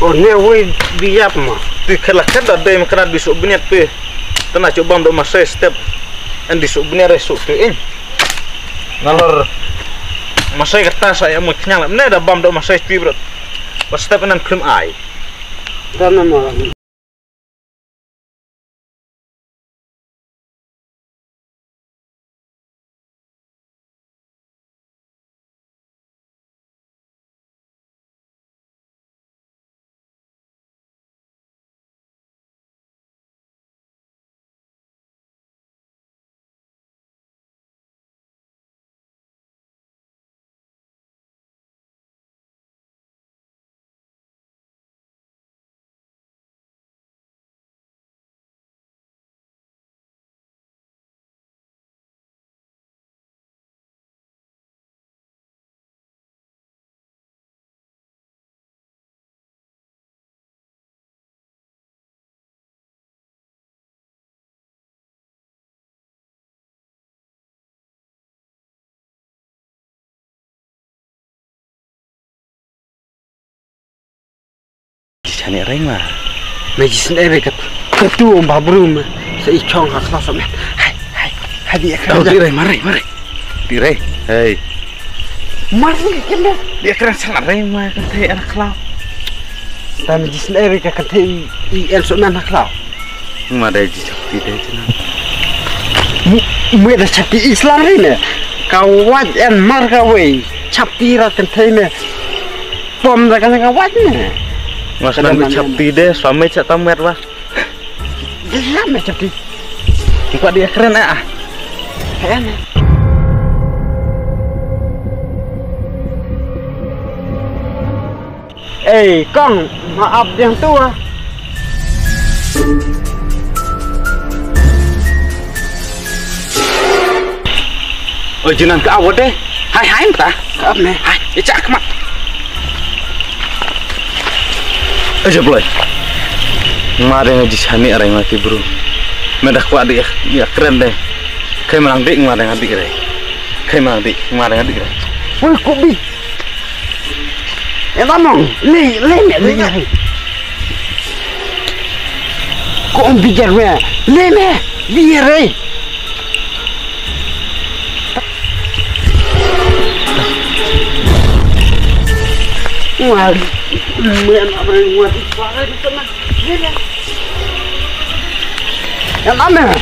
Oh, ni wei biap mah. Ti kelakat ada yang kena disuk biniat pe. Tanah coba untuk masa step and disuk biniat resuk tu in. Nalor masa kata saya mau kenyang. Mana ada bam untuk masa pi bro. Pas step nan krim ai. Tanah mah. Chani ring mah. Majis ni kat ketua babrum. Seichong hak kelas men. Hai dia Oh, dire mari. Dire. Hei. Mari kena. Dia keren salah ring mah kata anak klau. Dan majis ni kat kata el sonan hak kelas. Mana ji sakti deh cina. Mu dah cakap Islam ni. Kawat en marga wei. Chapti rat kata ni. Pom dah kan kawat ni. Masa nak capti deh, suami cak tamer lah. Ya, macam tu. Muka dia keren ah. Keren. Kong, maaf yang tua. Oh, jenang ke awal deh. Hai, entah. Apa ni? Hai, cak kemat. Aja boleh. Mari ngaji sani orang mati bro. Medah kuat dia keren deh. Kayak menang dik mari ngadik deh. Kayak menang dik mari ngadik deh. Woi kopi. Emang le. Kau biar me. Le biar eh. Wah, men apa yang buat suara di sana? Yang mana?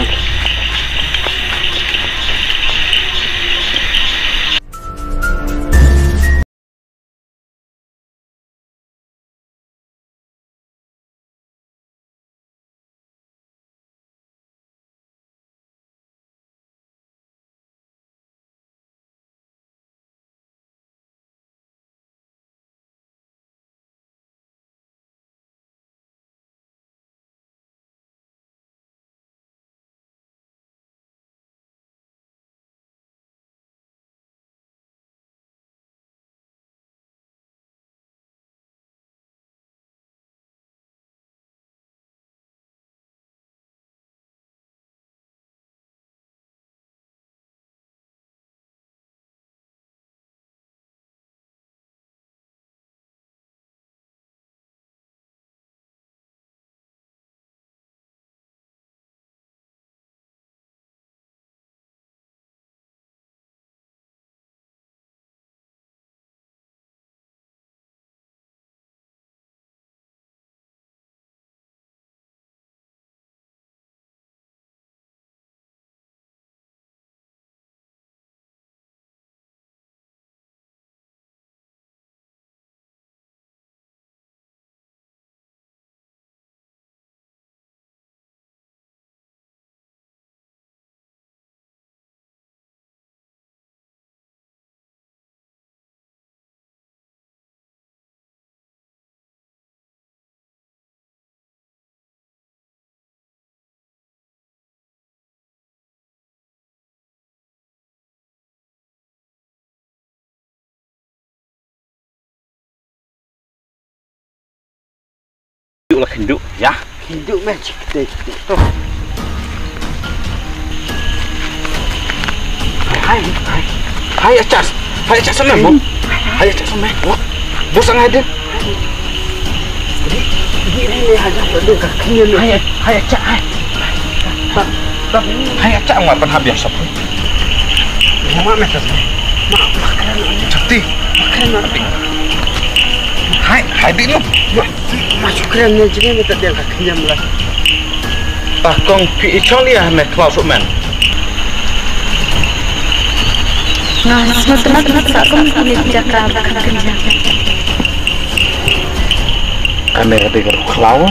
Là Hindu ya. Hindu macam tu. Hai acas sama bu. Hai acas sama. Bos sangat ada. Ini aja tadi kakinya lu. Hai cak hai. Hai cak nggak pernah biasa. Mama mesas. Makan. Sakti. Makan. Hai di lu. Masuk kerennya jadi minta dia kakinya melas. Kong pi choli ya me klaus men. Nah, teman-teman tak kami bicara kerja. Kamera de klau.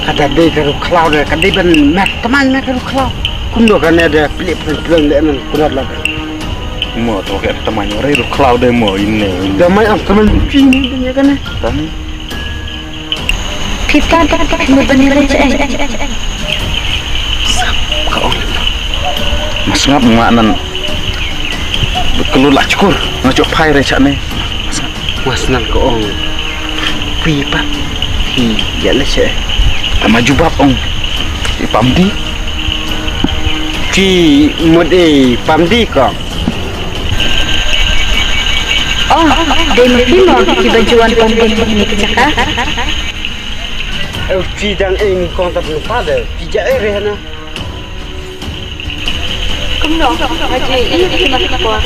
Ada dia kalau klau dia, kan dia ben mak teman mak kalau klau. Kundo kan ada pilih pelan dia men kuda lagi. Mo to ke teman ore ru klau de mo ini. Damai am teman ini dia kan. Tani. Kita dapat benar aja. Kau. Mas ngap maknan. Kelulak cukur, ngacuk pai recak ni. Mas nan ko ong. Pi pa. Hi ya le che. Maju bab ong. Pamdi. Pi mode pamdi ko. Oh, dia mesti mau di bajuan pembeli ini kecaka. Pi dan ini kontak lupa deh. Pi jare na. Kumno, aja ini masih kuat.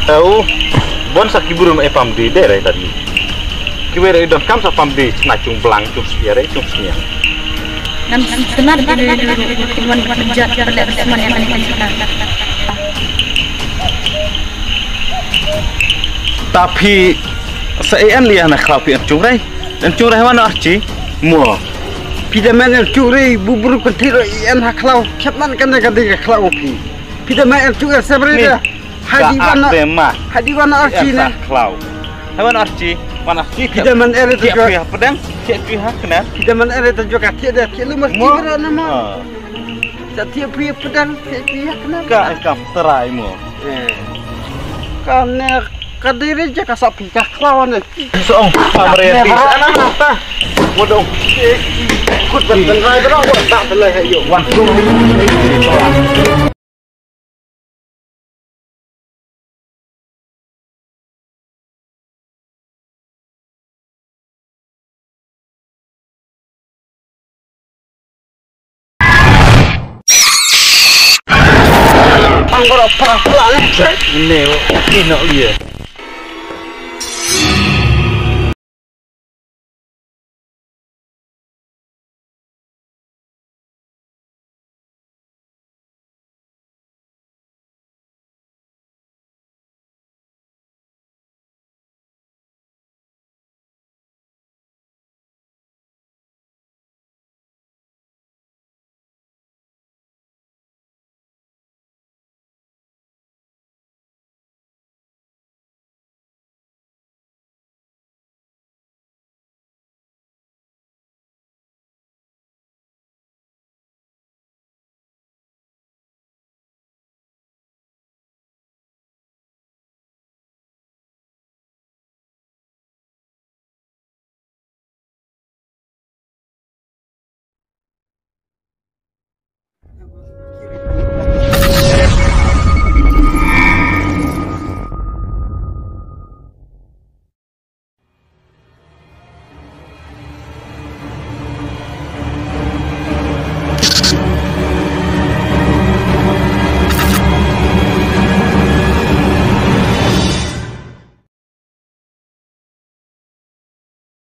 Tahu, bon sak kiburu pamdi dere tadi. Kibere don kam sa pamdi nacung belang cum siare cum sia. Nam senar tuan kerja pada teman yang akan kita. Tapi saya lihat nak kelapi curai dan curai mana arci? Mo. Pida mana curai bubur ketiro ian haklau. Keman kan dia klau pi. Pida mana curai sebenarnya. Hadiwana arci na. Klau. Hewan arci, mana arci? Pida mana ada tu juga. Tiap pedang, tiap pihak kena. Pida mana ada tu juga. Tiada lu mesti berana mah. Setiap pihak pedang, tiap pihak kena. Kak kam terai mo. Karena kadiri je kasap pihak lawan ni. Soong, pamerenti. Anak apa? Modong. Kut benteng rai berapa? Tak boleh ayo. Wan tu. Anggur apa? Ini nak lihat.